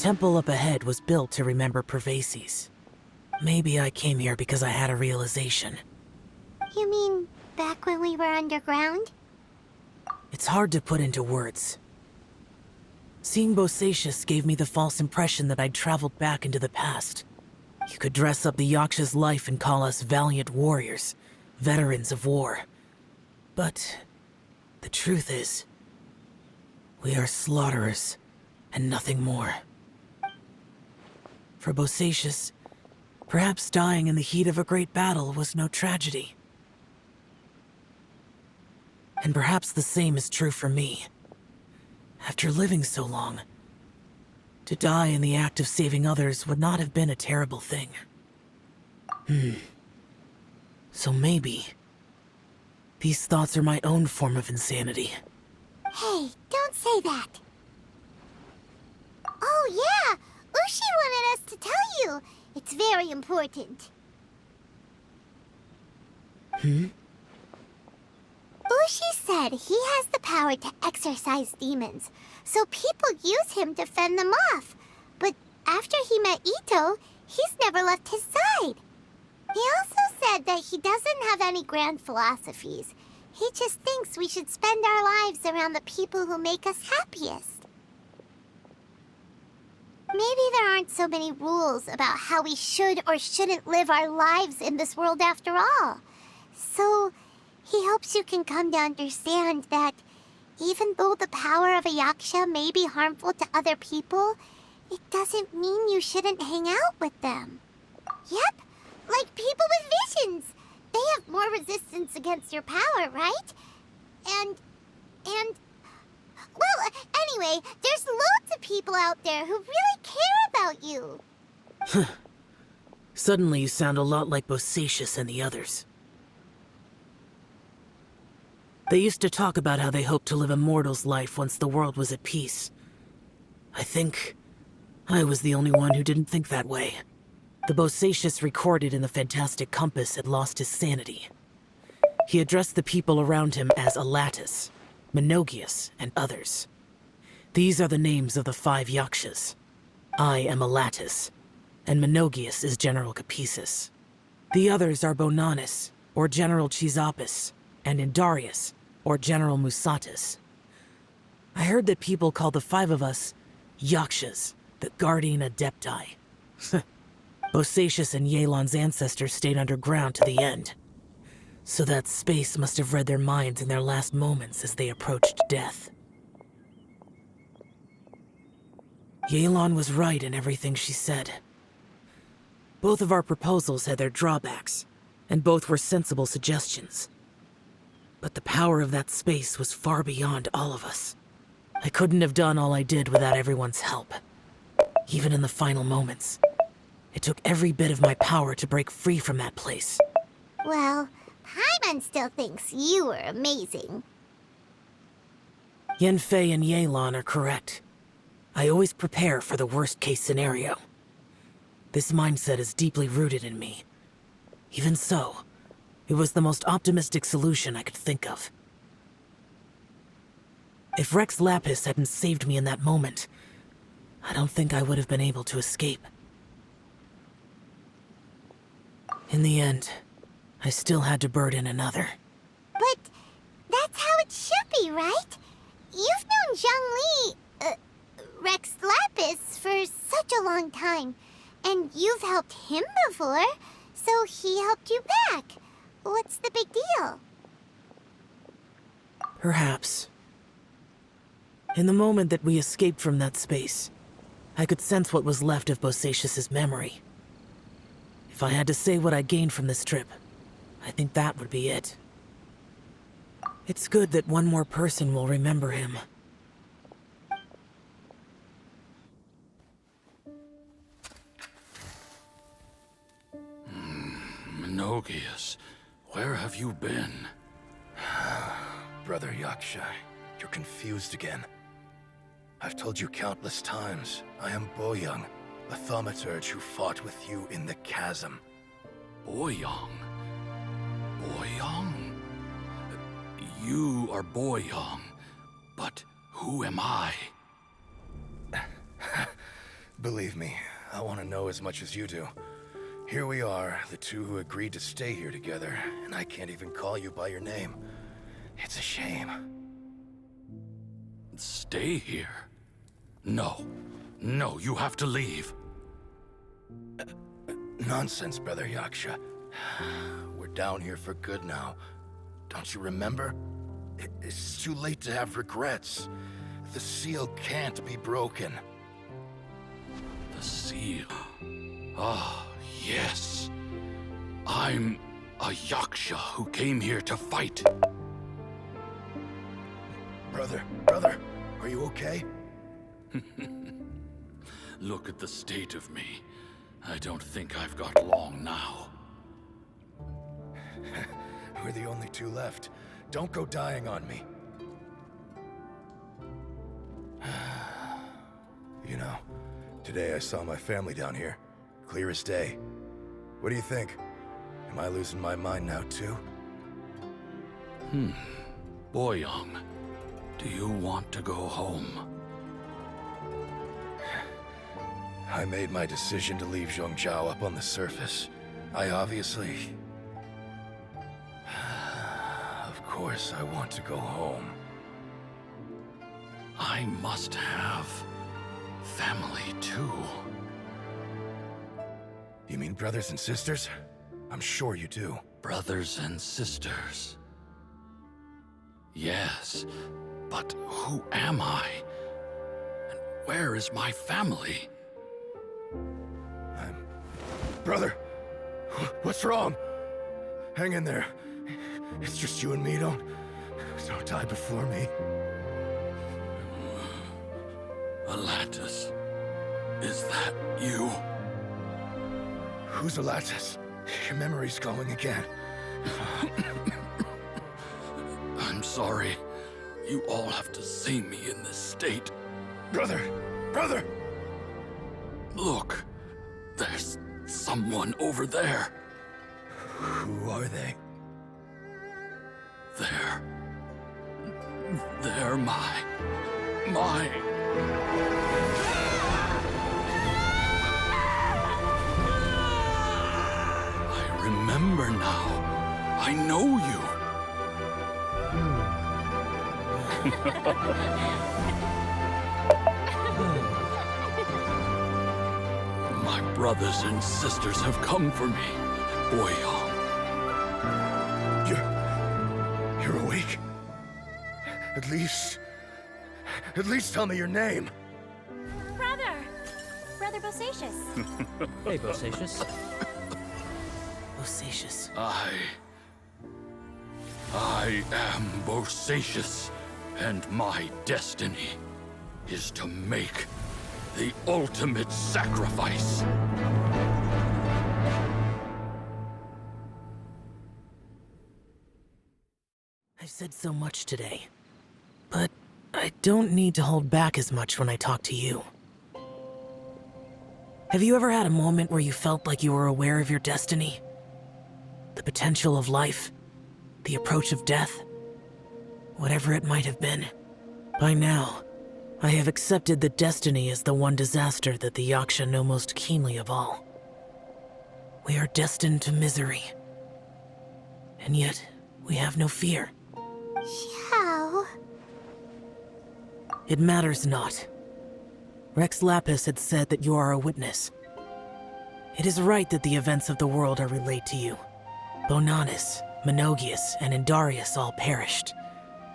temple up ahead was built to remember Pervases. Maybe I came here because I had a realization. You mean back when we were underground? It's hard to put into words. Seeing Bosacius gave me the false impression that I'd traveled back into the past. You could dress up the Yaksha's life and call us valiant warriors, veterans of war. But the truth is, we are slaughterers and nothing more. For Bosacius, perhaps dying in the heat of a great battle was no tragedy. And perhaps the same is true for me. After living so long, to die in the act of saving others would not have been a terrible thing. So maybe these thoughts are my own form of insanity. Hey, don't say that. Oh yeah, Ushi wanted us to tell you. It's very important. Ushi said he has the power to exorcise demons, so people use him to fend them off. But after he met Ito, he's never left his side. He also said that he doesn't have any grand philosophies. He just thinks we should spend our lives around the people who make us happiest. Maybe there aren't so many rules about how we should or shouldn't live our lives in this world after all. So, he hopes you can come to understand that even though the power of a Yaksha may be harmful to other people, it doesn't mean you shouldn't hang out with them. Yep, like people with visions. They have more resistance against your power, right? And... Well, anyway, there's loads of people out there who really care about you. Suddenly you sound a lot like Bosacius and the others. They used to talk about how they hoped to live a mortal's life once the world was at peace. I think I was the only one who didn't think that way. The Bosacius recorded in the Fantastic Compass had lost his sanity. He addressed the people around him as Alatus, Menogius, and others. These are the names of the 5 Yakshas. I am Alatus, and Menogius is General Capisis. The others are Bonanis, or General Chisapis, and Indarius, or General Musatus. I heard that people call the 5 of us Yakshas, the Guardian Adepti. Bosacius and Yelan's ancestors stayed underground to the end. So that space must have read their minds in their last moments as they approached death. Yelan was right in everything she said. Both of our proposals had their drawbacks, and both were sensible suggestions. But the power of that space was far beyond all of us. I couldn't have done all I did without everyone's help. Even in the final moments, it took every bit of my power to break free from that place. Well, Paimon still thinks you were amazing. Yanfei and Yelan are correct. I always prepare for the worst-case scenario. This mindset is deeply rooted in me. Even so, it was the most optimistic solution I could think of. If Rex Lapis hadn't saved me in that moment, I don't think I would have been able to escape. In the end, I still had to burden another. But that's how it should be, right? You've known Zhang Li, Rex Lapis, for such a long time. And you've helped him before, so he helped you back. What's the big deal? Perhaps. In the moment that we escaped from that space, I could sense what was left of Bosacius's memory. If I had to say what I gained from this trip, I think that would be it. It's good that one more person will remember him. Menogius, where have you been? Brother Yaksha, you're confused again. I've told you countless times, I am Boyoung, a thaumaturge who fought with you in the chasm. Boyoung? Boyoung? You are Boyoung, but who am I? Believe me, I want to know as much as you do. Here we are, the two who agreed to stay here together, and I can't even call you by your name. It's a shame. Stay here? No. No, you have to leave. Nonsense, Brother Yaksha. We're down here for good now. Don't you remember? It's too late to have regrets. The seal can't be broken. The seal. Ah, yes. I'm a Yaksha who came here to fight. Brother, are you okay? Look at the state of me. I don't think I've got long now. We're the only two left. Don't go dying on me. You know, today I saw my family down here. Clear as day. What do you think? Am I losing my mind now too? Boyang, do you want to go home? I made my decision to leave Zhongzhou up on the surface. I obviously... Of course I want to go home. I must have family too. You mean brothers and sisters? I'm sure you do. Brothers and sisters. Yes, but who am I? And where is my family? Brother, what's wrong? Hang in there. It's just you and me, don't die before me. Alatus, is that you? Who's Alatus? Your memory's going again. I'm sorry. You all have to see me in this state. Brother! Look, there's someone over there. Who are they? They're my... I remember now. I know you. My brothers and sisters have come for me, Boyang. You're awake? At least tell me your name. Brother Bosacius. Hey, Bosacius. Bosacius. I am Bosacius, and my destiny is to make the ultimate sacrifice. I've said so much today, but I don't need to hold back as much when I talk to you. Have you ever had a moment where you felt like you were aware of your destiny? The potential of life? The approach of death? Whatever it might have been. By now, I have accepted that destiny is the one disaster that the Yaksha know most keenly of all. We are destined to misery. And yet, we have no fear. How? It matters not. Rex Lapis had said that you are a witness. It is right that the events of the world are relayed to you. Bonanis, Menogias, and Indarius all perished,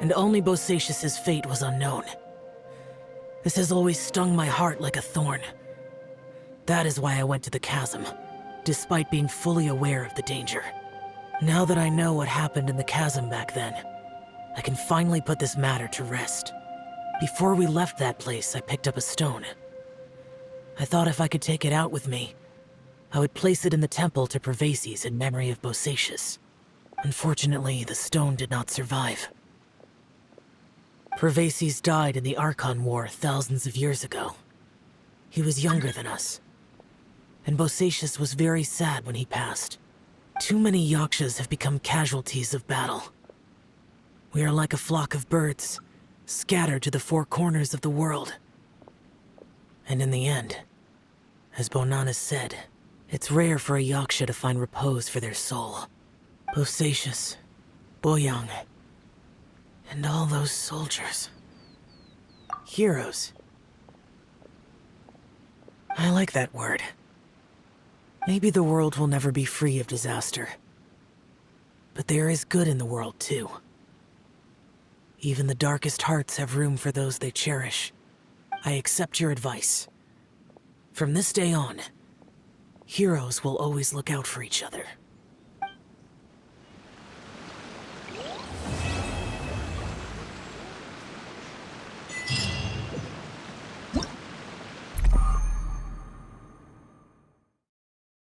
and only Bosacius's fate was unknown. This has always stung my heart like a thorn. That is why I went to the chasm, despite being fully aware of the danger. Now that I know what happened in the chasm back then, I can finally put this matter to rest. Before we left that place, I picked up a stone. I thought if I could take it out with me, I would place it in the temple to Pervases in memory of Bosacius. Unfortunately, the stone did not survive. Pervases died in the Archon War thousands of years ago. He was younger than us, and Bosacius was very sad when he passed. Too many Yakshas have become casualties of battle. We are like a flock of birds, scattered to the four corners of the world. And in the end, As Bonanna said, it's rare for a Yaksha to find repose for their soul. Bosacius, Boyang, and all those soldiers. Heroes. I like that word. Maybe the world will never be free of disaster. But there is good in the world, too. Even the darkest hearts have room for those they cherish. I accept your advice. From this day on, heroes will always look out for each other.